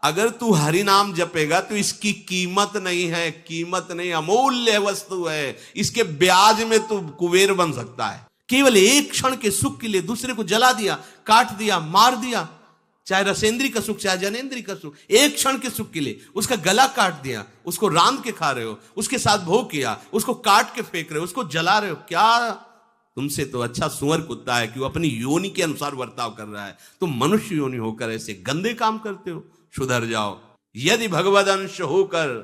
अगर तू हरि नाम जपेगा तो इसकी कीमत नहीं है, कीमत नहीं, अमूल्य वस्तु है। इसके ब्याज में तू कुबेर बन सकता है। केवल एक क्षण के सुख के लिए दूसरे को जला दिया, काट दिया, मार दिया, चाहे रसेंद्री का सुख चाहे जनेंद्री का सुख, एक क्षण के सुख के लिए उसका गला काट दिया, उसको रांध के खा रहे हो, उसके साथ भोग किया, उसको काट के फेंक रहे हो, उसको जला रहे हो। क्या तुमसे तो अच्छा सुअर कुत्ता है कि वो अपनी योनि के अनुसार बर्ताव कर रहा है, तुम मनुष्य योनि होकर ऐसे गंदे काम करते हो। सुधर जाओ। यदि भगवद अंश होकर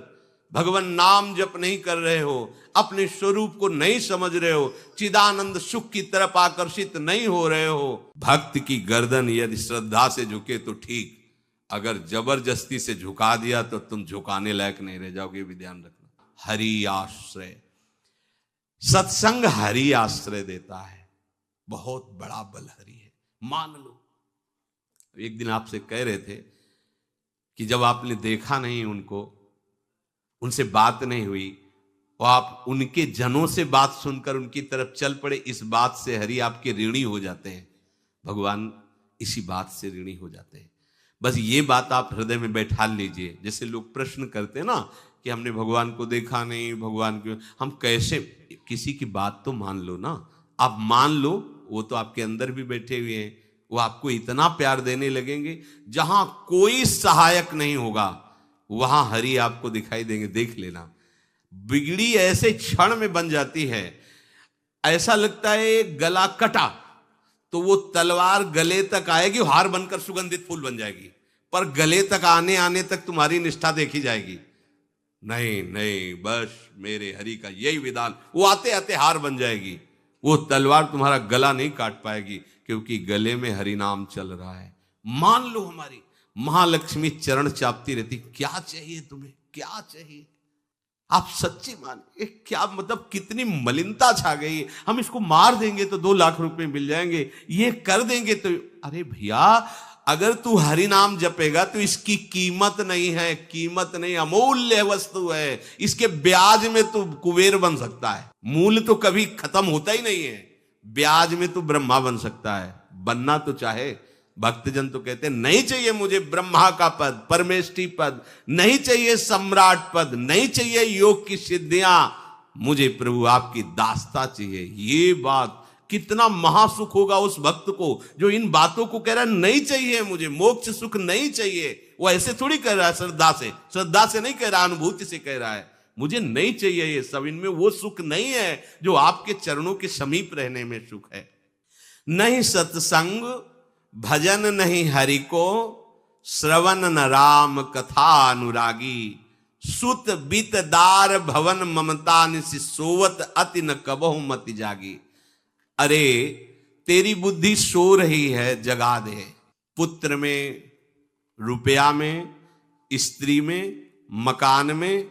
भगवान नाम जप नहीं कर रहे हो, अपने स्वरूप को नहीं समझ रहे हो, चिदानंद सुख की तरफ आकर्षित नहीं हो रहे हो, भक्त की गर्दन यदि श्रद्धा से झुके तो ठीक, अगर जबरदस्ती से झुका दिया तो तुम झुकाने लायक नहीं रह जाओगे, भी ध्यान रखना। हरि आश्रय, सत्संग हरि आश्रय देता है, बहुत बड़ा बल हरि है, मान लो। एक दिन आपसे कह रहे थे कि जब आपने देखा नहीं उनको, उनसे बात नहीं हुई, और आप उनके जनों से बात सुनकर उनकी तरफ चल पड़े, इस बात से हरि आपके ऋणी हो जाते हैं, भगवान इसी बात से ऋणी हो जाते हैं। बस ये बात आप हृदय में बैठा लीजिए। जैसे लोग प्रश्न करते हैं ना कि हमने भगवान को देखा नहीं, भगवान क्यों, हम कैसे, किसी की बात तो मान लो ना। आप मान लो, वो तो आपके अंदर भी बैठे हुए हैं, वो आपको इतना प्यार देने लगेंगे, जहां कोई सहायक नहीं होगा वहां हरि आपको दिखाई देंगे। देख लेना, बिगड़ी ऐसे क्षण में बन जाती है, ऐसा लगता है गला कटा तो वो तलवार गले तक आएगी, हार बनकर सुगंधित फूल बन जाएगी, पर गले तक आने आने तक तुम्हारी निष्ठा देखी जाएगी। नहीं नहीं, बस मेरे हरि का यही विधान, वो आते आते हार बन जाएगी, वो तलवार तुम्हारा गला नहीं काट पाएगी, क्योंकि गले में हरि नाम चल रहा है। मान लो हमारी महालक्ष्मी चरण चापती रहती, क्या चाहिए तुम्हें, क्या चाहिए, आप सच्ची माने, क्या मतलब कितनी मलिनता छा गई। हम इसको मार देंगे तो 2 लाख रुपए मिल जाएंगे, ये कर देंगे तो, अरे भैया अगर तू हरि नाम जपेगा तो इसकी कीमत नहीं है, कीमत नहीं, अमूल्य वस्तु है। इसके ब्याज में तू कुबेर बन सकता है, मूल तो कभी खत्म होता ही नहीं है, ब्याज में तू ब्रह्मा बन सकता है। बनना तो चाहे, भक्तजन तो कहते हैं नहीं चाहिए मुझे ब्रह्मा का पद, परमेष्ठी पद, नहीं चाहिए सम्राट पद, नहीं चाहिए योग की सिद्धियां, मुझे प्रभु आपकी दास्ता चाहिए। ये बात, कितना महासुख होगा उस भक्त को जो इन बातों को कह रहा है, नहीं चाहिए मुझे मोक्ष सुख नहीं चाहिए। वो ऐसे थोड़ी कह रहा है, श्रद्धा से नहीं कह रहा, अनुभूति से कह रहा है, मुझे नहीं चाहिए ये सब, इनमें वो सुख नहीं है जो आपके चरणों के समीप रहने में सुख है। नहीं सत्संग भजन नहीं हरि को, श्रवण न राम कथा अनुरागी, सुत बीतदार भवन ममता निसि सोवत अति न कबहु मति जागी। अरे तेरी बुद्धि सो रही है, जगा दे। पुत्र में, रुपया में, स्त्री में, मकान में,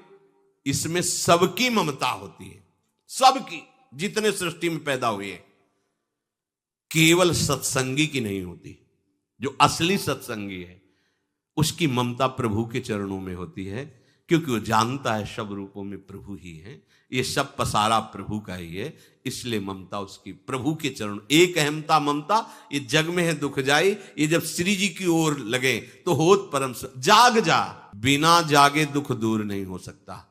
इसमें सबकी ममता होती है, सबकी, जितने सृष्टि में पैदा हुए हैं, केवल सत्संगी की नहीं होती। जो असली सत्संगी है उसकी ममता प्रभु के चरणों में होती है, क्योंकि वो जानता है सब रूपों में प्रभु ही है, ये सब पसारा प्रभु का ही है, इसलिए ममता उसकी प्रभु के चरण। एक अहमता ममता ये जग में है दुख जाई, ये जब श्री जी की ओर लगे तो होत परम। जाग जा, बिना जागे दुख दूर नहीं हो सकता।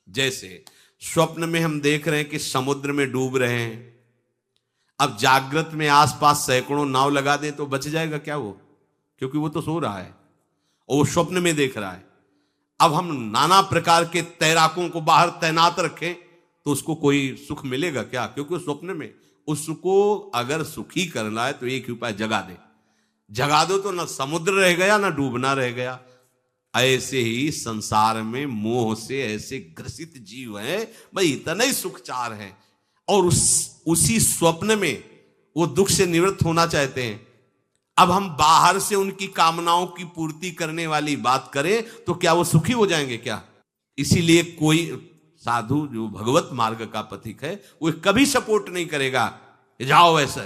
जैसे स्वप्न में हम देख रहे हैं कि समुद्र में डूब रहे हैं, अब जागृत में आसपास सैकड़ों नाव लगा दें तो बच जाएगा क्या वो, क्योंकि वो तो सो रहा है और वो स्वप्न में देख रहा है। अब हम नाना प्रकार के तैराकों को बाहर तैनात रखें तो उसको कोई सुख मिलेगा क्या, क्योंकि वो स्वप्न में। उसको अगर सुखी करना है तो एक ही उपाय, जगा दे। जगा दो तो ना समुद्र रह गया ना डूबना रह गया। ऐसे ही संसार में मोह से ऐसे ग्रसित जीव हैं, भाई इतना ही सुखचार है, और उसी स्वप्न में वो दुख से निवृत्त होना चाहते हैं। अब हम बाहर से उनकी कामनाओं की पूर्ति करने वाली बात करें तो क्या वो सुखी हो जाएंगे क्या? इसीलिए कोई साधु जो भगवत मार्ग का पथिक है वो कभी सपोर्ट नहीं करेगा जाओ ऐसा,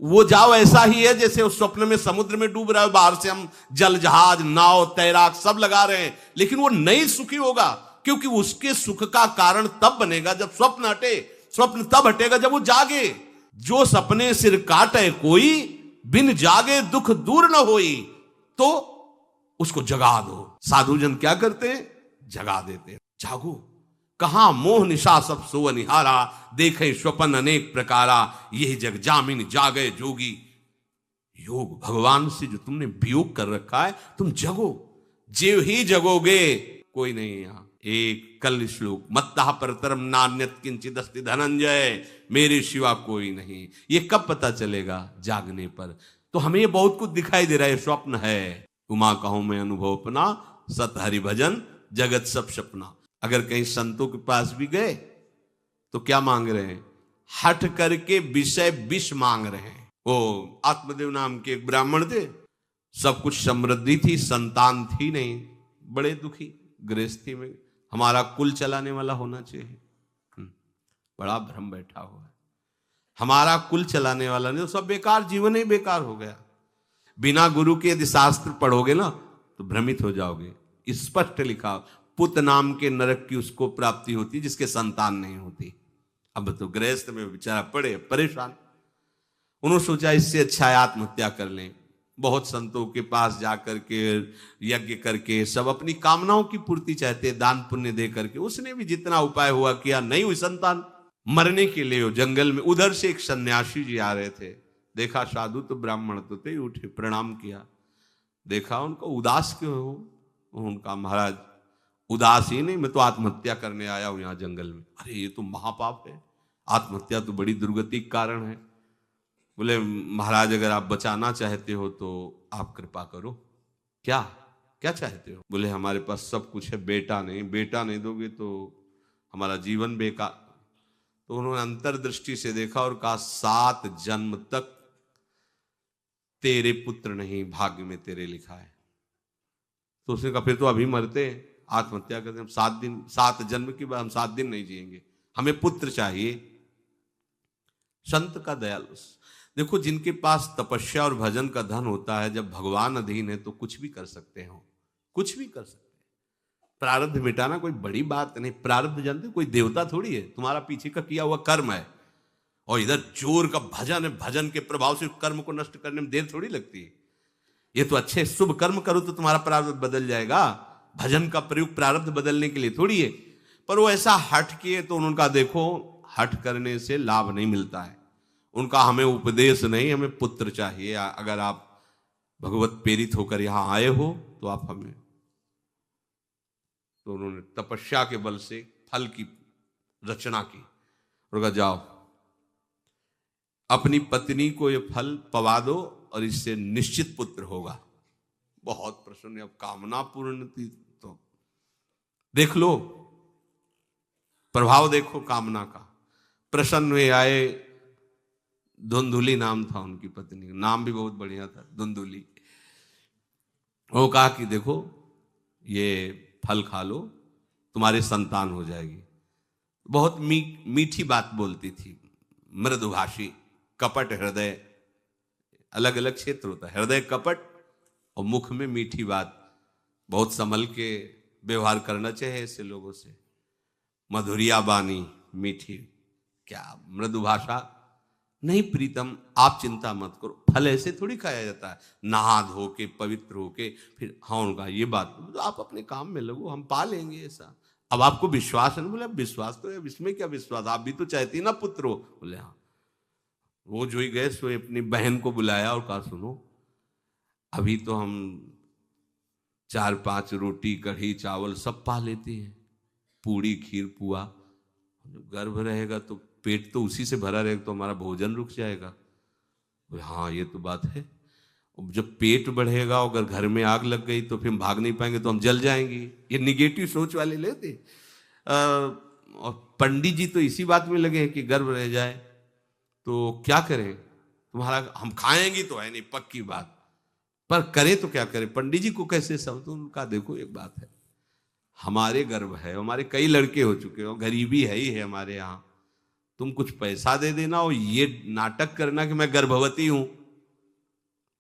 वो जाओ ऐसा ही है जैसे उस स्वप्न में समुद्र में डूब रहा है, बाहर से हम जल जहाज नाव तैराक सब लगा रहे हैं, लेकिन वो नहीं सुखी होगा, क्योंकि उसके सुख का कारण तब बनेगा जब स्वप्न हटे। स्वप्न तब हटेगा जब वो जागे। जो सपने सिर काटे कोई, बिन जागे दुख दूर न होई, तो उसको जगा दो। साधु जन क्या करते हैं? जगा देते हैं। जागो, कहां मोह निशा सब सो निहारा, देखे स्वपन अनेक प्रकारा, यही जग जामिन जागे जोगी। योग भगवान से जो तुमने वियोग कर रखा है, तुम जगो, जीव ही जगोगे, कोई नहीं यहां। एक कल श्लोक, मत्तः परतरम नान्यत किंचित अस्ति धनंजय, मेरे सिवा कोई नहीं। ये कब पता चलेगा? जागने पर। तो हमें ये बहुत कुछ दिखाई दे रहा है, स्वप्न है। उमा कहूं मैं अनुभव अपना, सत हरि भजन जगत सब सपना। अगर कहीं संतों के पास भी गए तो क्या मांग रहे हैं? हठ करके विषय विष मांग रहे हैं। वो आत्मदेव नाम के एक ब्राह्मण थे, सब कुछ समृद्धि थी, संतान थी नहीं, बड़े दुखी गृहस्थी में। हमारा कुल चलाने वाला होना चाहिए। बड़ा भ्रम बैठा हुआ है, हमारा कुल चलाने वाला नहीं तो सब बेकार, जीवन ही बेकार हो गया। बिना गुरु के यदि शास्त्र पढ़ोगे ना तो भ्रमित हो जाओगे। स्पष्ट लिखा, पुत नाम के नरक की उसको प्राप्ति होती जिसके संतान नहीं होती। अब तो गृहस्थ में बेचारा पड़े परेशान। उन्होंने सोचा इससे अच्छा है आत्महत्या कर लें। बहुत संतों के पास जाकर के यज्ञ करके सब अपनी कामनाओं की पूर्ति चाहते, दान पुण्य दे करके। उसने भी जितना उपाय हुआ किया, नहीं हुई संतान। मरने के लिए जंगल में, उधर से एक सन्यासी जी आ रहे थे। देखा साधु तो ब्राह्मण तो थे, उठे प्रणाम किया। देखा उनको, उदास क्यों हो? उनका, महाराज उदास ही नहीं, मैं तो आत्महत्या करने आया हूं यहाँ जंगल में। अरे ये तो महापाप है, आत्महत्या तो बड़ी दुर्गति का कारण है। बोले महाराज अगर आप बचाना चाहते हो तो आप कृपा करो। क्या क्या चाहते हो? बोले हमारे पास सब कुछ है, बेटा नहीं, बेटा नहीं दोगे तो हमारा जीवन बेकार। तो उन्होंने अंतर्दृष्टि से देखा और कहा 7 जन्म तक तेरे पुत्र नहीं भाग्य में तेरे लिखा है। तो उसने कहा फिर तो अभी मरते हैं, आत्महत्या करते हैं। 7 जन्म के बाद हम 7 दिन नहीं जिएंगे, हमें पुत्र चाहिए। संत का दयालु। देखो जिनके पास तपस्या और भजन का धन होता है, जब भगवान अधीन है तो कुछ भी कर सकते हो, कुछ भी कर सकते हैं। प्रारब्ध मिटाना कोई बड़ी बात नहीं। प्रारब्ध जानते, कोई देवता थोड़ी है, तुम्हारा पीछे का किया हुआ कर्म है। और इधर जोर का भजन है, भजन के प्रभाव से कर्म को नष्ट करने में देर थोड़ी लगती है। ये तो अच्छे शुभ कर्म करो तो तुम्हारा प्रारब्ध बदल जाएगा। भजन का प्रयोग प्रारब्ध बदलने के लिए थोड़ी है। पर वो ऐसा हट किए तो उनका देखो, हट करने से लाभ नहीं मिलता है। उनका हमें उपदेश नहीं, हमें पुत्र चाहिए। अगर आप भगवत प्रेरित होकर यहां आए हो तो आप हमें। तो उन्होंने तपस्या के बल से फल की रचना की और कहा जाओ अपनी पत्नी को ये फल पवा दो और इससे निश्चित पुत्र होगा। बहुत प्रसन्न, अब कामना पूर्ण थी तो देख लो, प्रभाव देखो कामना का। प्रसन्न हुए आए। धुंधुली नाम था उनकी पत्नी का, नाम भी बहुत बढ़िया था, धुंधुली। वो कहा कि देखो ये फल खा लो, तुम्हारे संतान हो जाएगी। बहुत मीठी बात बोलती थी, मृदुभाषी, कपट हृदय। अलग अलग क्षेत्र होता है, हृदय कपट और मुख में मीठी बात। बहुत संभल के व्यवहार करना चाहिए ऐसे लोगों से। मधुरिया बानी, मीठी, क्या मृदुभाषा। नहीं प्रीतम, आप चिंता मत करो, फल ऐसे थोड़ी खाया जाता है, नहा धो के पवित्र होके फिर। हाँ उनका ये बात, तो आप अपने काम में लगो, हम पा लेंगे ऐसा। अब आपको विश्वास है? बोले विश्वास तो है, इसमें क्या विश्वास, आप भी तो चाहती ना पुत्र हो। बोले हाँ। वो जो ही गए सो अपनी बहन को बुलाया और कहा सुनो, अभी तो हम 4-5 रोटी कढ़ी चावल सब पा लेते हैं, पूड़ी खीर पुआ। गर्भ रहेगा तो पेट तो उसी से भरा रहेगा, तो हमारा भोजन रुक जाएगा। हाँ ये तो बात है। जब पेट बढ़ेगा, अगर घर में आग लग गई तो फिर हम भाग नहीं पाएंगे, तो हम जल जाएंगे। ये निगेटिव सोच वाले लेते। और पंडित जी तो इसी बात में लगे हैं कि गर्भ रह जाए तो क्या करें, तुम्हारा हम खाएंगे तो है नहीं, पक्की बात, पर करें तो क्या करें। पंडित जी को कैसे समझ? उनका देखो एक बात है, हमारे गर्भ है, हमारे कई लड़के हो चुके हो, गरीबी है ही है हमारे यहाँ। तुम कुछ पैसा दे देना और ये नाटक करना कि मैं गर्भवती हूं,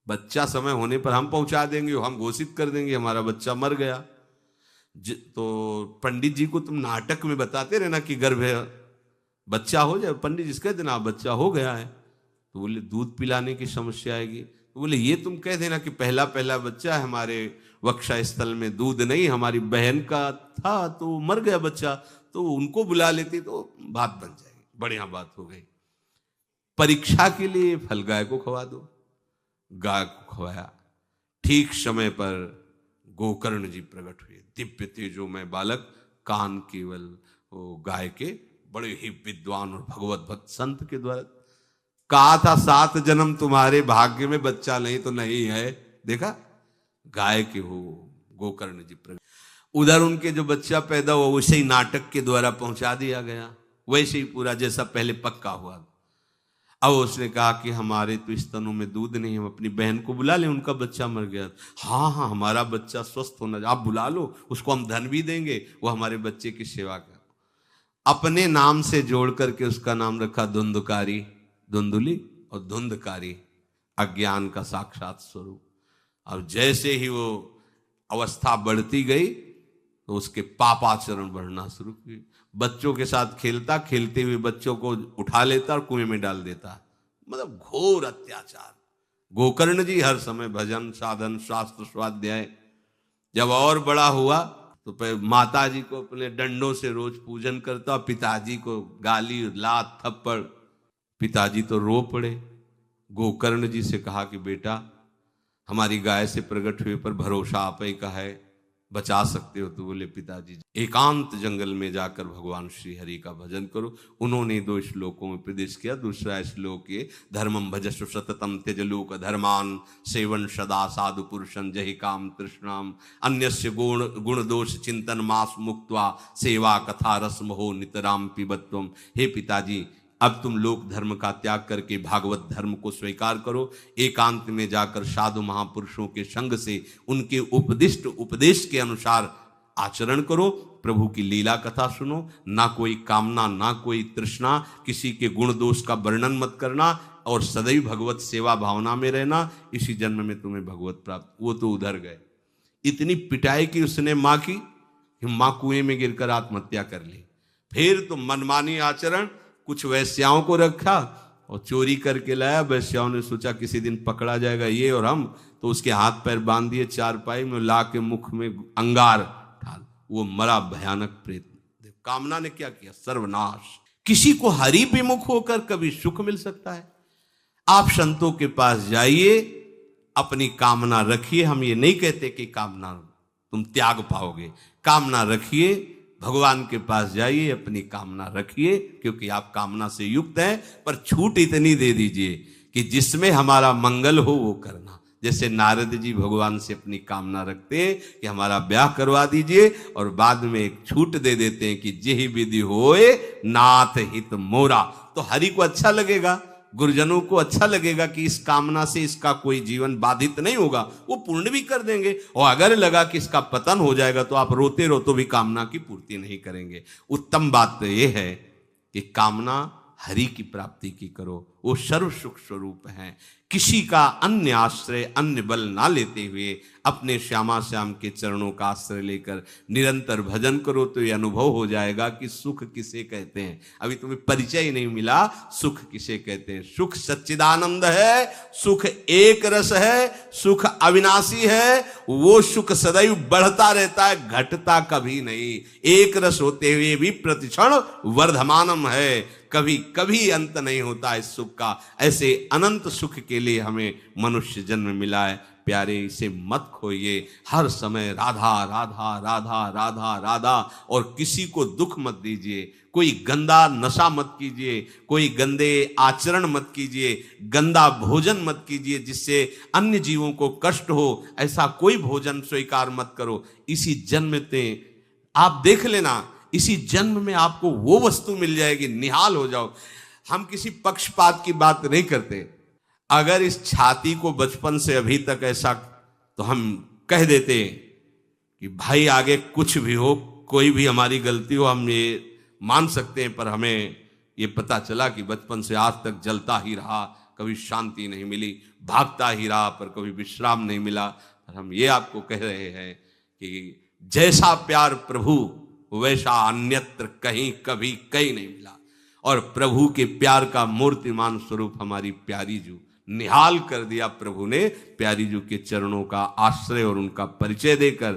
बच्चा समय होने पर हम पहुंचा देंगे, हम घोषित कर देंगे हमारा बच्चा मर गया। तो पंडित जी को तुम नाटक में बताते रहना कि गर्भ है, बच्चा हो जाए। पंडित जी कह देना बच्चा हो गया है, तो बोले दूध पिलाने की समस्या आएगी। तो बोले ये तुम कह देना कि पहला बच्चा है हमारे, वक्षा स्थल में दूध नहीं, हमारी बहन का था तो मर गया बच्चा, तो उनको बुला लेती तो बात बन जाएगी, बढ़िया बात हो गई। परीक्षा के लिए फल गाय को खवा दो, गाय को खवाया। ठीक समय पर गोकर्ण जी प्रकट हुए, दिव्य तेजोमय बालक, कान केवल वो गाय के, बड़े ही विद्वान और भगवत भक्त संत के द्वारा। कहा था 7 जन्म तुम्हारे भाग्य में, बच्चा नहीं तो नहीं है, देखा गाय के हो गोकर्ण जी प्रकट। उधर उनके जो बच्चा पैदा हुआ वैसे ही नाटक के द्वारा पहुंचा दिया गया, वैसे ही पूरा जैसा पहले पक्का हुआ। अब उसने कहा कि हमारे तो स्तनों में दूध नहीं, हम अपनी बहन को बुला लें, उनका बच्चा मर गया। हाँ हाँ, हमारा बच्चा स्वस्थ होना, आप बुला लो, उसको हम धन भी देंगे, वो हमारे बच्चे की सेवा कर। अपने नाम से जोड़ करके उसका नाम रखा धुंधकारी, धुंधुली और धुंधकारी, अज्ञान का साक्षात स्वरूप। और जैसे ही वो अवस्था बढ़ती गई तो उसके पापाचरण बढ़ना शुरू हुए। बच्चों के साथ खेलता, खेलते हुए बच्चों को उठा लेता और कुएं में डाल देता, मतलब घोर अत्याचार। गोकर्ण जी हर समय भजन साधन शास्त्र स्वाध्याय। जब और बड़ा हुआ तो माता जी को अपने डंडों से रोज पूजन करता, पिताजी को गाली लात थप्पड़। पिताजी तो रो पड़े। गोकर्ण जी से कहा कि बेटा, हमारी गाय से प्रकट हुए पर भरोसा आप ही का है, बचा सकते हो? तो बोले पिताजी एकांत जंगल में जाकर भगवान श्री हरि का भजन करो। उन्होंने 2 श्लोकों में उपदेश किया। दूसरा श्लोक ये, धर्मम भजस्व सततम त्यज लोक धर्मान, सेवन सदा साधु पुरुषं जहि काम तृष्णाम, अन्यस्य गुण दोष चिंतन मास मुक्त्वा, सेवा कथा रस मोहो नितराम पिबत्वम। हे पिताजी, अब तुम लोक धर्म का त्याग करके भागवत धर्म को स्वीकार करो, एकांत में जाकर साधु महापुरुषों के संग से उनके उपदिष्ट उपदेश के अनुसार आचरण करो, प्रभु की लीला कथा सुनो, ना कोई कामना ना कोई तृष्णा, किसी के गुण दोष का वर्णन मत करना और सदैव भगवत सेवा भावना में रहना, इसी जन्म में तुम्हें भगवत प्राप्त। वो तो उधर गए। इतनी पिटाई की उसने माँ की, माँ कुएं में गिरकर आत्महत्या कर ली। फिर तो मनमानी आचरण, कुछ वैश्याओं को रखा और चोरी करके लाया। वैश्याओं ने सोचा किसी दिन पकड़ा जाएगा ये और हम, तो उसके हाथ पैर बांध दिए चारपाई में, ला के मुख में अंगार डाल, वो मरा भयानक प्रेत। कामना ने क्या किया? सर्वनाश। किसी को हरि विमुख होकर कभी सुख मिल सकता है? आप संतों के पास जाइए, अपनी कामना रखिए। हम ये नहीं कहते कि कामना तुम त्याग पाओगे, कामना रखिए, भगवान के पास जाइए, अपनी कामना रखिए, क्योंकि आप कामना से युक्त हैं। पर छूट इतनी दे दीजिए कि जिसमें हमारा मंगल हो वो करना। जैसे नारद जी भगवान से अपनी कामना रखते हैं कि हमारा ब्याह करवा दीजिए, और बाद में एक छूट दे देते हैं कि जेहि विधि होए नाथ हित मोरा। तो हरि को अच्छा लगेगा, गुरुजनों को अच्छा लगेगा कि इस कामना से इसका कोई जीवन बाधित नहीं होगा, वो पूर्ण भी कर देंगे। और अगर लगा कि इसका पतन हो जाएगा तो आप रोते रहो तो भी कामना की पूर्ति नहीं करेंगे। उत्तम बात तो ये है कि कामना हरि की प्राप्ति की करो, वो सर्व सुख स्वरूप हैं। किसी का अन्य आश्रय अन्य बल ना लेते हुए अपने श्यामा श्याम के चरणों का आश्रय लेकर निरंतर भजन करो, तो ये अनुभव हो जाएगा कि सुख किसे कहते हैं। अभी तुम्हें परिचय ही नहीं मिला, सुख किसे कहते हैं। सुख सच्चिदानंद है, सुख एक रस है, सुख अविनाशी है। वो सुख सदैव बढ़ता रहता है, घटता कभी नहीं। एक रस होते हुए भी प्रतिक्षण वर्धमानम है, कभी कभी अंत नहीं होता इस सुख का। ऐसे अनंत सुख के लिए हमें मनुष्य जन्म मिला है। प्यारे, इसे मत खोइए। हर समय राधा राधा राधा राधा राधा, और किसी को दुख मत दीजिए। कोई गंदा नशा मत कीजिए, कोई गंदे आचरण मत कीजिए, गंदा भोजन मत कीजिए जिससे अन्य जीवों को कष्ट हो। ऐसा कोई भोजन स्वीकार मत करो। इसी जन्म में आप देख लेना, इसी जन्म में आपको वो वस्तु मिल जाएगी, निहाल हो जाओ। हम किसी पक्षपात की बात नहीं करते। अगर इस छाती को बचपन से अभी तक ऐसा, तो हम कह देते कि भाई आगे कुछ भी हो, कोई भी हमारी गलती हो, हम ये मान सकते हैं। पर हमें ये पता चला कि बचपन से आज तक जलता ही रहा, कभी शांति नहीं मिली, भागता ही रहा, पर कभी विश्राम नहीं मिला। और हम ये आपको कह रहे हैं कि जैसा प्यार प्रभु वैसा अन्यत्र कहीं कभी कहीं नहीं मिला। और प्रभु के प्यार का मूर्तिमान स्वरूप हमारी प्यारी जू निहाल कर दिया प्रभु ने प्यारी जू के चरणों का आश्रय और उनका परिचय देकर।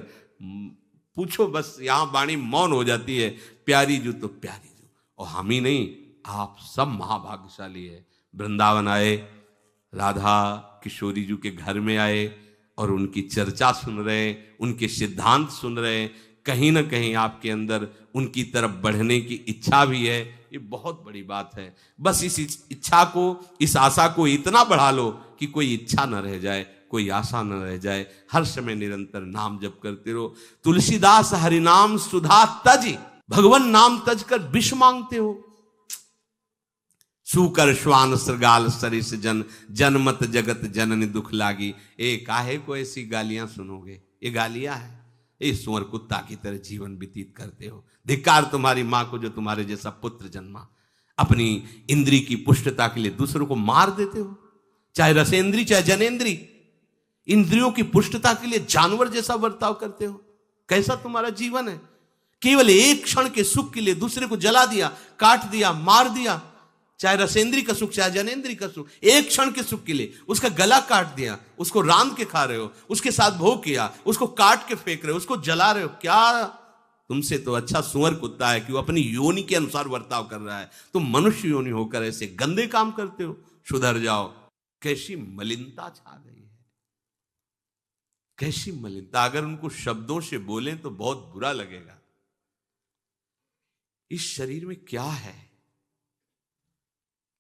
पूछो बस, यहां वाणी मौन हो जाती है। प्यारी जू तो प्यारी जू, और हम ही नहीं, आप सब महाभाग्यशाली है। वृंदावन आए, राधा किशोरी जू के घर में आए और उनकी चर्चा सुन रहे, उनके सिद्धांत सुन रहे। कहीं ना कहीं आपके अंदर उनकी तरफ बढ़ने की इच्छा भी है। ये बहुत बड़ी बात है। बस इस इच्छा को, इस आशा को इतना बढ़ा लो कि कोई इच्छा न रह जाए, कोई आशा न रह जाए। हर समय निरंतर नाम जप करते रहो। तुलसीदास हरिनाम सुधा तज, भगवान नाम तज कर विष मांगते हो। सूकर श्वान श्रृगाल सरिस जन, जनमत जगत जननी दुख लागी। ए काहे को ऐसी गालियां सुनोगे? ये गालियां है। ए सुअर कुत्ता की तरह जीवन व्यतीत करते हो। धिक्कार तुम्हारी मां को जो तुम्हारे जैसा पुत्र जन्मा। अपनी इंद्री की पुष्टता के लिए दूसरों को मार देते हो, चाहे रसेंद्री चाहे जनेंद्री। इंद्रियों की पुष्टता के लिए जानवर जैसा बर्ताव करते हो। कैसा तुम्हारा जीवन है? केवल एक क्षण के सुख के लिए दूसरे को जला दिया, काट दिया, मार दिया। चाहे रसेंद्री का सुख चाहे जनेंद्री का सुख, एक क्षण के सुख के लिए उसका गला काट दिया, उसको रांध के खा रहे हो, उसके साथ भोग किया, उसको काट के फेंक रहे हो, उसको जला रहे हो। क्या तुमसे तो अच्छा सुअर कुत्ता है कि वो अपनी योनि के अनुसार बर्ताव कर रहा है। तुम मनुष्य योनि होकर ऐसे गंदे काम करते हो। सुधर जाओ। कैसी मलिनता छा गई है, कैसी मलिनता। अगर उनको शब्दों से बोलें तो बहुत बुरा लगेगा। इस शरीर में क्या है?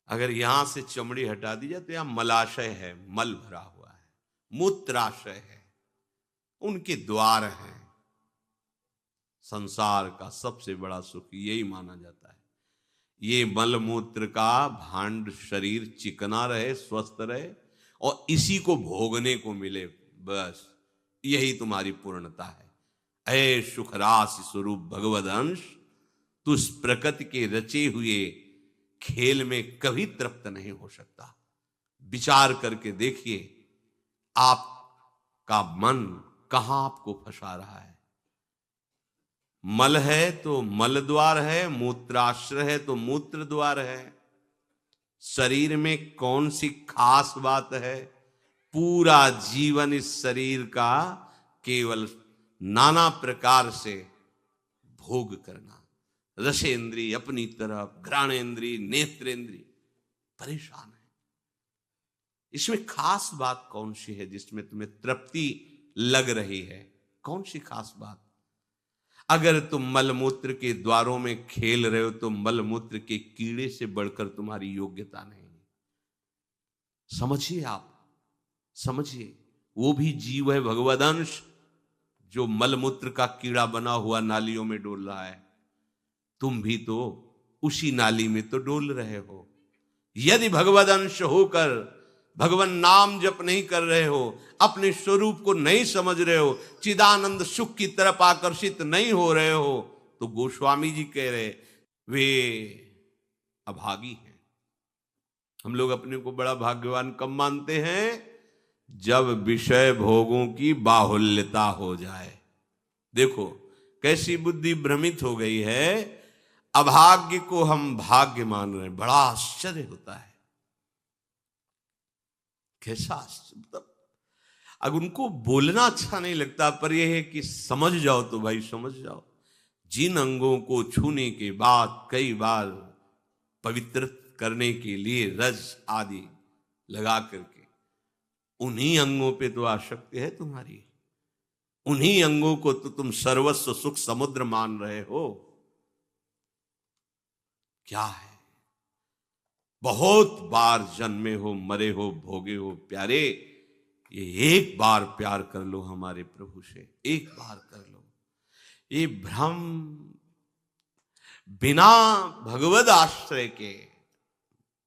अगर यहां से चमड़ी हटा दी जाए तो यहां मलाशय है, मल भरा हुआ है, मूत्राशय है, उनके द्वार हैं। संसार का सबसे बड़ा सुख यही माना जाता है। ये मल मूत्र का भांड शरीर चिकना रहे, स्वस्थ रहे और इसी को भोगने को मिले, बस यही तुम्हारी पूर्णता है। ऐ सुखरास स्वरूप भगवद अंश, तू इस प्रकृति के रचे हुए खेल में कभी तृप्त नहीं हो सकता। विचार करके देखिए, आपका मन कहां आपको फंसा रहा है। मल है तो मल द्वार है, मूत्राश्रय है तो मूत्र द्वार है। शरीर में कौन सी खास बात है? पूरा जीवन इस शरीर का केवल नाना प्रकार से भोग करना। रसेंद्री अपनी तरफ, घ्राणेंद्री, नेत्रेंद्री परेशान है। इसमें खास बात कौन सी है जिसमें तुम्हें तृप्ति लग रही है? कौन सी खास बात? अगर तुम मलमूत्र के द्वारों में खेल रहे हो तो मलमूत्र के कीड़े से बढ़कर तुम्हारी योग्यता नहीं। समझिए, आप समझिए, वो भी जीव है, भगवदंश, जो मलमूत्र का कीड़ा बना हुआ नालियों में डोल रहा है। तुम भी तो उसी नाली में तो डोल रहे हो। यदि भगवदंश होकर भगवान नाम जप नहीं कर रहे हो, अपने स्वरूप को नहीं समझ रहे हो, चिदानंद सुख की तरफ आकर्षित नहीं हो रहे हो, तो गोस्वामी जी कह रहे वे अभागी हैं। हम लोग अपने को बड़ा भाग्यवान कब मानते हैं? जब विषय भोगों की बाहुल्यता हो जाए। देखो कैसी बुद्धि भ्रमित हो गई है। अभाग्य को हम भाग्य मान रहे हैं। बड़ा आश्चर्य होता है। कैसा आश्चर्य। अगर उनको बोलना अच्छा नहीं लगता, पर यह है कि समझ जाओ तो भाई समझ जाओ। जिन अंगों को छूने के बाद कई बार पवित्र करने के लिए रज आदि लगा करके, उन्हीं अंगों पे तो आसक्ति है तुम्हारी। उन्हीं अंगों को तो तुम सर्वस्व सुख समुद्र मान रहे हो। क्या है? बहुत बार जन्मे हो, मरे हो, भोगे हो प्यारे, ये एक बार प्यार कर लो हमारे प्रभु से, एक बार कर लो। ये भ्रम बिना भगवद आश्रय के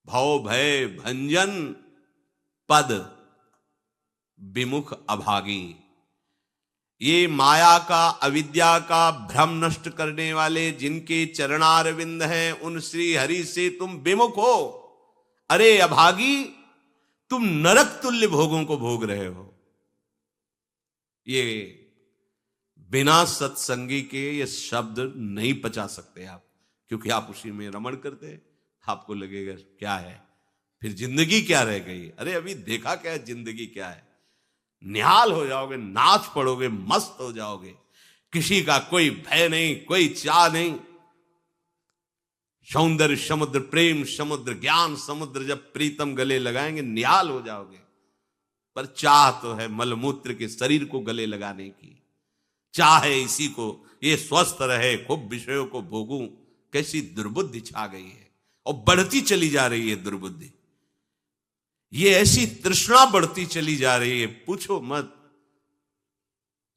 भव भय भंजन पद विमुख अभागी, ये माया का, अविद्या का भ्रम नष्ट करने वाले जिनके चरणारविंद हैं, उन श्री हरि से तुम विमुख हो। अरे अभागी, तुम नरक तुल्य भोगों को भोग रहे हो। ये बिना सत्संगी के ये शब्द नहीं पचा सकते आप, क्योंकि आप उसी में रमण करते हैं। आपको लगेगा क्या है, फिर जिंदगी क्या रह गई? अरे अभी देखा क्या है, जिंदगी क्या है? निहाल हो जाओगे, नाच पड़ोगे, मस्त हो जाओगे, किसी का कोई भय नहीं, कोई चाह नहीं। सौंदर्य समुद्र, प्रेम समुद्र, ज्ञान समुद्र जब प्रीतम गले लगाएंगे, निहाल हो जाओगे। पर चाह तो है मलमूत्र के शरीर को गले लगाने की, चाह है इसी को, ये स्वस्थ रहे, खूब विषयों को भोगूं। कैसी दुर्बुद्धि छा गई है, और बढ़ती चली जा रही है दुर्बुद्धि। ये ऐसी तृष्णा बढ़ती चली जा रही है, पूछो मत।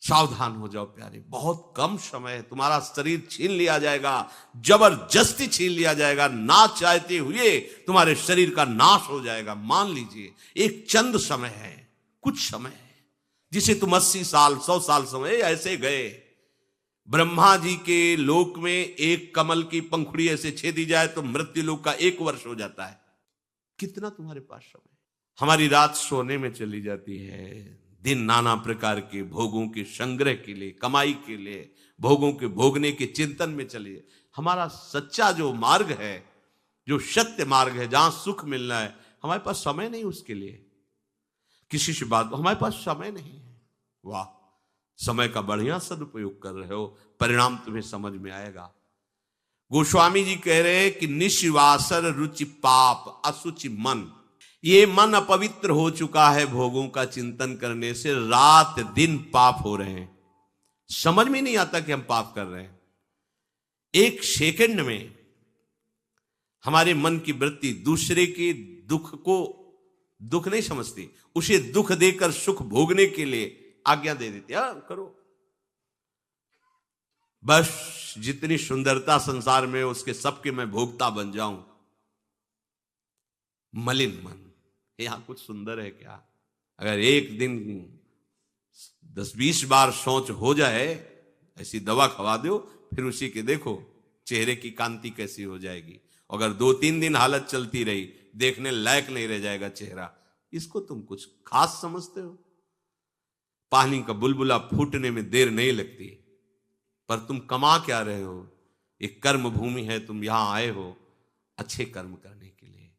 सावधान हो जाओ प्यारे, बहुत कम समय है, तुम्हारा शरीर छीन लिया जाएगा, जबरदस्ती छीन लिया जाएगा, ना चाहते हुए तुम्हारे शरीर का नाश हो जाएगा। मान लीजिए एक चंद समय है, कुछ समय है, जिसे तुम 80 साल 100 साल समय ऐसे गए। ब्रह्मा जी के लोक में एक कमल की पंखुड़ी ऐसे छेदी जाए तो मृत्यु लोक का 1 वर्ष हो जाता है। कितना तुम्हारे पास समय? हमारी रात सोने में चली जाती है, दिन नाना प्रकार के भोगों के संग्रह के लिए, कमाई के लिए, भोगों के भोगने के चिंतन में चलिए। हमारा सच्चा जो मार्ग है, जो सत्य मार्ग है, जहां सुख मिलना है, हमारे पास समय नहीं उसके लिए। किसी से बात, हमारे पास समय नहीं है। वाह, समय का बढ़िया सदुपयोग कर रहे हो, परिणाम तुम्हें समझ में आएगा। गोस्वामी जी कह रहे हैं कि निशिवासर रुचि पाप असुचि मन, ये मन अपवित्र हो चुका है भोगों का चिंतन करने से, रात दिन पाप हो रहे हैं, समझ में नहीं आता कि हम पाप कर रहे हैं। एक सेकंड में हमारे मन की वृत्ति दूसरे के दुख को दुख नहीं समझती, उसे दुख देकर सुख भोगने के लिए आज्ञा दे देती। करो, बस जितनी सुंदरता संसार में उसके सबके मैं भोगता बन जाऊं। मलिन मन, यहां कुछ सुंदर है क्या? अगर एक दिन 10-20 बार सोच हो जाए, ऐसी दवा खवा दो, फिर उसी के देखो चेहरे की कांति कैसी हो जाएगी। अगर 2-3 दिन हालत चलती रही, देखने लायक नहीं रह जाएगा चेहरा। इसको तुम कुछ खास समझते हो? पानी का बुलबुला फूटने में देर नहीं लगती, पर तुम कमा क्या रहे हो? एक कर्म भूमि है, तुम यहां आए हो अच्छे कर्म करने के लिए,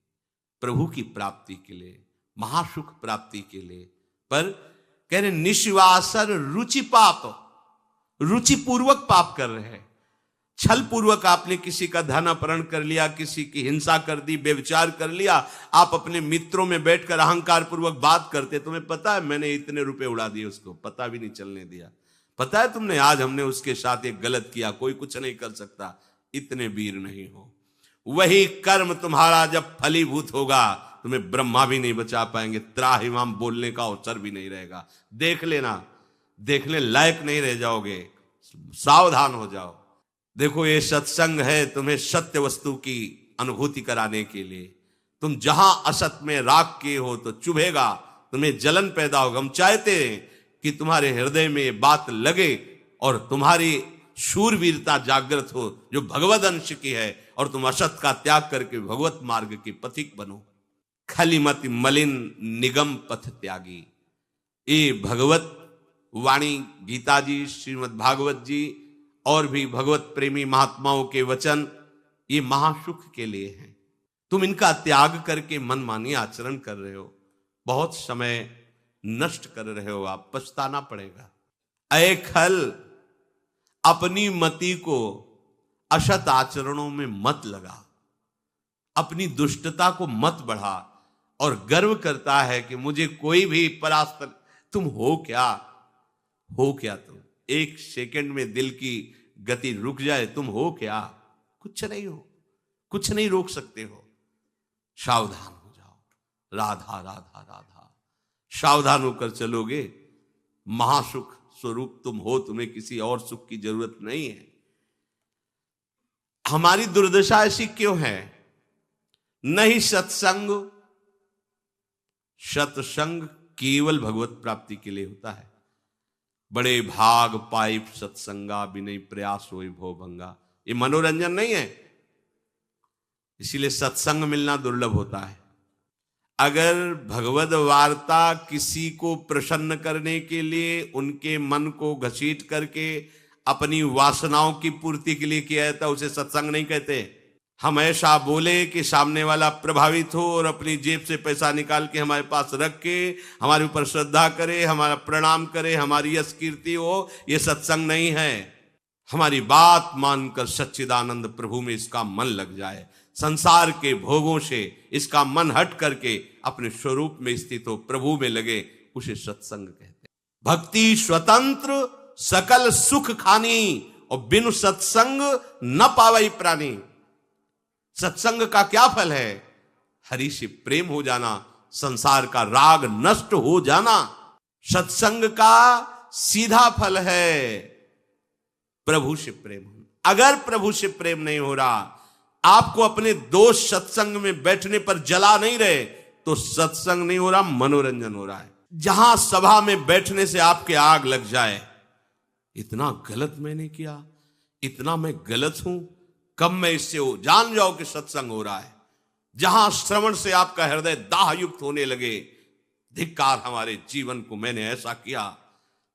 प्रभु की प्राप्ति के लिए, महासुख प्राप्ति के लिए। पर कह रहे निशिवासर रुचि पाप, रुचि पूर्वक पाप कर रहे हैं। छल पूर्वक आपने किसी का धन अपहरण कर लिया, किसी की हिंसा कर दी, व्यभिचार कर लिया। आप अपने मित्रों में बैठकर अहंकार पूर्वक बात करते, तुम्हें पता है मैंने इतने रुपए उड़ा दिए, उसको पता भी नहीं चलने दिया। पता है तुमने आज हमने उसके साथ एक गलत किया, कोई कुछ नहीं कर सकता। इतने वीर नहीं हो। वही कर्म तुम्हारा जब फलीभूत होगा, तुम्हें ब्रह्मा भी नहीं बचा पाएंगे, त्राहिमाम बोलने का अवसर भी नहीं रहेगा। देख लेना, देखने लायक नहीं रह जाओगे। सावधान हो जाओ। देखो ये सत्संग है तुम्हें सत्य वस्तु की अनुभूति कराने के लिए। तुम जहां असत में राग किए हो तो चुभेगा, तुम्हें जलन पैदा होगा। हम चाहते हैं कि तुम्हारे हृदय में ये बात लगे और तुम्हारी शूरवीरता जागृत हो, जो भगवद अंश की है, और तुम असत का त्याग करके भगवत मार्ग के पथिक बनो। खलिमति मलिन निगम पथ त्यागी, ये भगवत वाणी गीता जी, श्रीमद् भागवत जी और भी भगवत प्रेमी महात्माओं के वचन, ये महासुख के लिए हैं। तुम इनका त्याग करके मनमानी आचरण कर रहे हो, बहुत समय नष्ट कर रहे हो, आप पछताना पड़ेगा। अय खल, अपनी मति को असत आचरणों में मत लगा, अपनी दुष्टता को मत बढ़ा और गर्व करता है कि मुझे कोई भी परास्त। तुम हो क्या? हो क्या तुम? एक सेकंड में दिल की गति रुक जाए, तुम हो क्या? कुछ नहीं हो, कुछ नहीं रोक सकते हो। सावधान हो जाओ। राधा राधा राधा, सावधान होकर चलोगे, महासुख स्वरूप तुम हो, तुम्हें किसी और सुख की जरूरत नहीं है। हमारी दुर्दशा ऐसी क्यों है? नहीं सत्संग, सत्संग केवल भगवत प्राप्ति के लिए होता है। बड़े भाग पाइप सत्संगा, बिनय प्रयास होई भो भंगा, ये मनोरंजन नहीं है, इसीलिए सत्संग मिलना दुर्लभ होता है। अगर भगवद वार्ता किसी को प्रसन्न करने के लिए, उनके मन को घसीट करके अपनी वासनाओं की पूर्ति के लिए किया जाता, उसे सत्संग नहीं कहते। हम ऐसा बोले कि सामने वाला प्रभावित हो और अपनी जेब से पैसा निकाल के हमारे पास रख के हमारे ऊपर श्रद्धा करे, हमारा प्रणाम करे, हमारी यश कीर्ति हो, ये सत्संग नहीं है। हमारी बात मानकर सच्चिदानंद प्रभु में इसका मन लग जाए, संसार के भोगों से इसका मन हट करके अपने स्वरूप में स्थित हो, प्रभु में लगे, उसे सत्संग कहते हैं। भक्ति स्वतंत्र सकल सुख खानी, और बिनु सत्संग न पावई प्राणी। सत्संग का क्या फल है? हरि से प्रेम हो जाना, संसार का राग नष्ट हो जाना। सत्संग का सीधा फल है प्रभु से प्रेम होना। अगर प्रभु से प्रेम नहीं हो रहा, आपको अपने दोस्त सत्संग में बैठने पर जला नहीं रहे, तो सत्संग नहीं हो रहा, मनोरंजन हो रहा है। जहां सभा में बैठने से आपके आग लग जाए, इतना गलत मैंने किया, इतना मैं गलत हूं, कब मैं इससे हो, जान जाओ कि सत्संग हो रहा है। जहां श्रवण से आपका हृदय दाह युक्त होने लगे, धिक्कार हमारे जीवन को, मैंने ऐसा किया,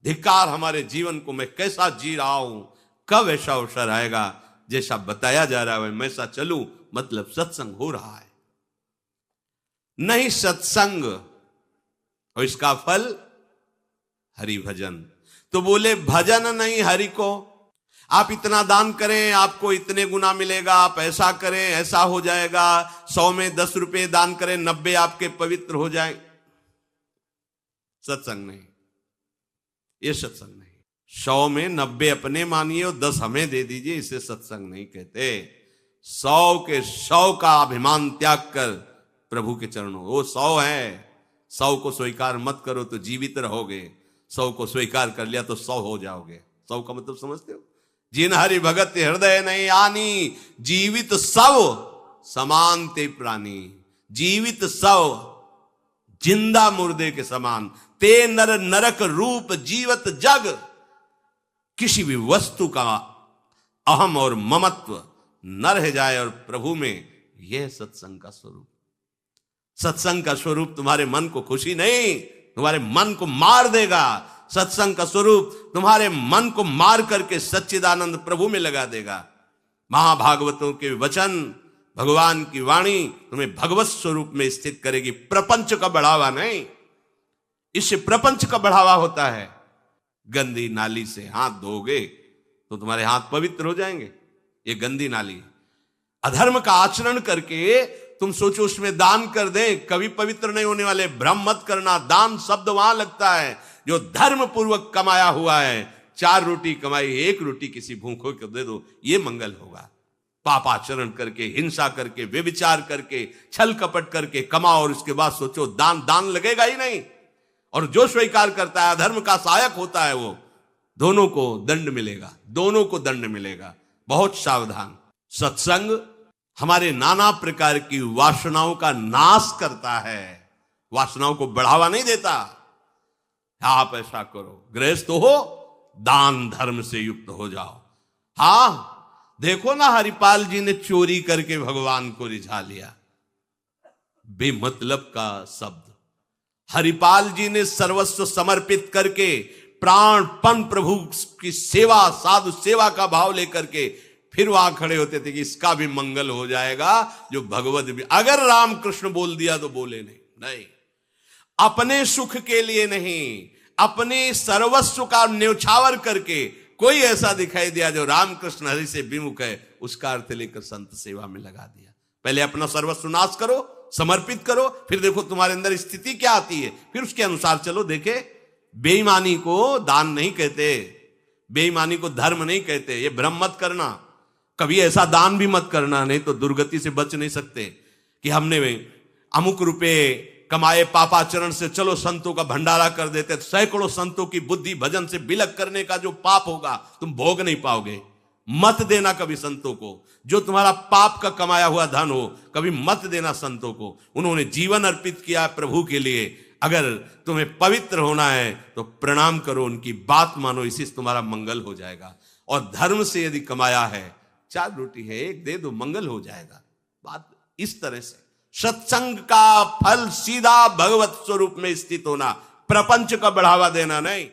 धिक्कार हमारे जीवन को, मैं कैसा जी रहा हूं, कब ऐसा अवसर आएगा जैसा बताया जा रहा है मैं ऐसा चलूं, मतलब सत्संग हो रहा है। नहीं सत्संग, और इसका फल हरि भजन। तो बोले भजन नहीं हरि को, आप इतना दान करें आपको इतने गुना मिलेगा, आप ऐसा करें ऐसा हो जाएगा, 100 में 10 रुपए दान करें 90 आपके पवित्र हो जाए। सत्संग नहीं, ये सत्संग नहीं। 100 में 90 अपने मानिए और 10 हमें दे दीजिए, इसे सत्संग नहीं कहते। 100 के 100 का अभिमान त्याग कर प्रभु के चरणों, वो 100 है, 100 को स्वीकार मत करो तो जीवित रहोगे, 100 को स्वीकार कर लिया तो 100 हो जाओगे। 100 का मतलब समझते हो? जिन हरि भगत हृदय नहीं आनी, जीवित सब समान ते प्राणी। जीवित सब जिंदा मुर्दे के समान, ते नर नरक रूप जीवत जग। किसी भी वस्तु का अहम और ममत्व न रह जाए, और प्रभु में, यह सत्संग का स्वरूप। सत्संग का स्वरूप तुम्हारे मन को खुशी नहीं, तुम्हारे मन को मार देगा। सत्संग का स्वरूप तुम्हारे मन को मार करके सच्चिदानंद प्रभु में लगा देगा। महाभागवतों के वचन, भगवान की वाणी तुम्हें भगवत स्वरूप में स्थित करेगी, प्रपंच का बढ़ावा नहीं। इससे प्रपंच का बढ़ावा होता है। गंदी नाली से हाथ धोगे तो तुम्हारे हाथ पवित्र हो जाएंगे, ये गंदी नाली। अधर्म का आचरण करके तुम सोचो उसमें दान कर दे, कभी पवित्र नहीं होने वाले। भ्रम मत करना, दान शब्द वहां लगता है जो धर्म पूर्वक कमाया हुआ है। 4 रोटी कमाई, 1 रोटी किसी भूखों को दे दो, ये मंगल होगा। पापाचरण करके, हिंसा करके, व्यभिचार करके, छल कपट करके कमाओ और उसके बाद सोचो दान लगेगा ही नहीं। और जो स्वीकार करता है, अधर्म का सहायक होता है, वो दोनों को दंड मिलेगा, दोनों को दंड मिलेगा। बहुत सावधान। सत्संग हमारे नाना प्रकार की वासनाओं का नाश करता है, वासनाओं को बढ़ावा नहीं देता। आप ऐसा करो, गृहस्थ हो, दान धर्म से युक्त हो जाओ। हाँ देखो ना, हरिपाल जी ने चोरी करके भगवान को रिझा लिया, बेमतलब का शब्द। हरिपाल जी ने सर्वस्व समर्पित करके प्राणपण प्रभु की सेवा, साधु सेवा का भाव लेकर के फिर वहां खड़े होते थे कि इसका भी मंगल हो जाएगा, जो भगवत भी। अगर रामकृष्ण बोल दिया तो बोले नहीं, अपने सुख के लिए नहीं, अपने सर्वस्व का न्यौछावर करके कोई ऐसा दिखाई दिया जो रामकृष्ण हरि से विमुख है, उसका अर्थ लेकर संत सेवा में लगा दिया। पहले अपना सर्वस्व नाश करो, समर्पित करो, फिर देखो तुम्हारे अंदर स्थिति क्या आती है, फिर उसके अनुसार चलो। देखे, बेईमानी को दान नहीं कहते, बेईमानी को धर्म नहीं कहते, ये भ्रम मत करना। कभी ऐसा दान भी मत करना, नहीं तो दुर्गति से बच नहीं सकते कि हमने अमुक रुपए कमाए पापाचरण से, चलो संतों का भंडारा कर देते। सैकड़ों संतों की बुद्धि भजन से बिलक करने का जो पाप होगा तुम भोग नहीं पाओगे। मत देना कभी संतों को, जो तुम्हारा पाप का कमाया हुआ धन हो, कभी मत देना संतों को। उन्होंने जीवन अर्पित किया प्रभु के लिए। अगर तुम्हें पवित्र होना है तो प्रणाम करो, उनकी बात मानो, इसी से तुम्हारा मंगल हो जाएगा। और धर्म से यदि कमाया है, 4 रोटी है, 1 दे दो, मंगल हो जाएगा। बात इस तरह से। सत्संग का फल सीधा भगवत स्वरूप में स्थित होना, प्रपंच का बढ़ावा देना नहीं।